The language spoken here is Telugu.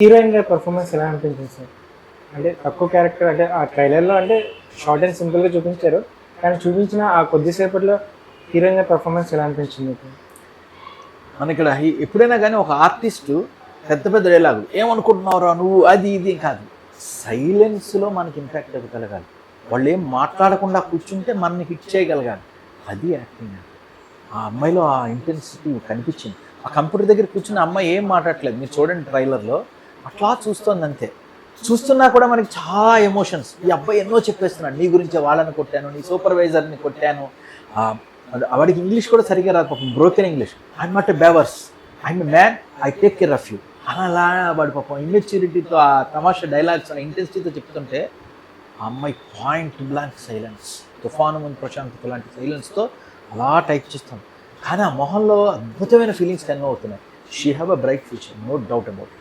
హీరోయిన్ గారి పర్ఫార్మెన్స్ ఎలా అనిపించింది సార్? అంటే తక్కువ క్యారెక్టర్, అంటే ఆ ట్రైలర్‌లో అంటే షార్ట్ అండ్ సింపుల్‌గా చూపించారు. కానీ చూపించిన ఆ కొద్దిసేపట్లో హీరోయిన్ గారి పర్ఫార్మెన్స్ ఎలా అనిపించింది మీకు? మనకిక్కడ ఎప్పుడైనా కానీ ఒక ఆర్టిస్టు పెద్ద పెద్ద డైలాగులు ఏమనుకుంటున్నావురా నువ్వు అది ఇది కాదు, సైలెన్స్లో మనకి ఇంపాక్ట్ ఇవ్వగలగాలి. వాళ్ళు ఏం మాట్లాడకుండా కూర్చుంటే మనని హిట్ చేయగలగాలి. అది యాక్టింగ్. ఆ అమ్మాయిలో ఆ ఇంటెన్సిటీ కనిపించింది. ఆ కంప్యూటర్ దగ్గర కూర్చున్న అమ్మాయి ఏం మాట్లాడట్లేదు, మీరు చూడండి ట్రైలర్లో, అట్లా చూస్తోంది అంతే. చూస్తున్నా కూడా మనకి చాలా ఎమోషన్స్. ఈ అబ్బాయి ఎన్నో చెప్పేస్తున్నాడు, నీ గురించి వాళ్ళని కొట్టాను, నీ సూపర్వైజర్ని కొట్టాను. వాడికి ఇంగ్లీష్ కూడా సరిగ్గా రాదు పాపం, broken English. I'm not a beavers, I'm a man, I take care of you. అలా వాడు పాపం ఇమ్మెచ్యూరిటీతో ఆ తమాషా డైలాగ్స్ ఆ ఇంటెన్సిటీతో చెప్తుంటే ఆ అమ్మాయి పాయింట్ బ్లాంక్ సైలెన్స్, తుఫాను ముందు ప్రశాంతత లాంటి సైలెన్స్తో అలా టైప్ చేస్తాం. కానీ ఆ మొహంలో అద్భుతమైన ఫీలింగ్స్ కన్వే అవుతున్నాయి. She have a bright future, no doubt about it.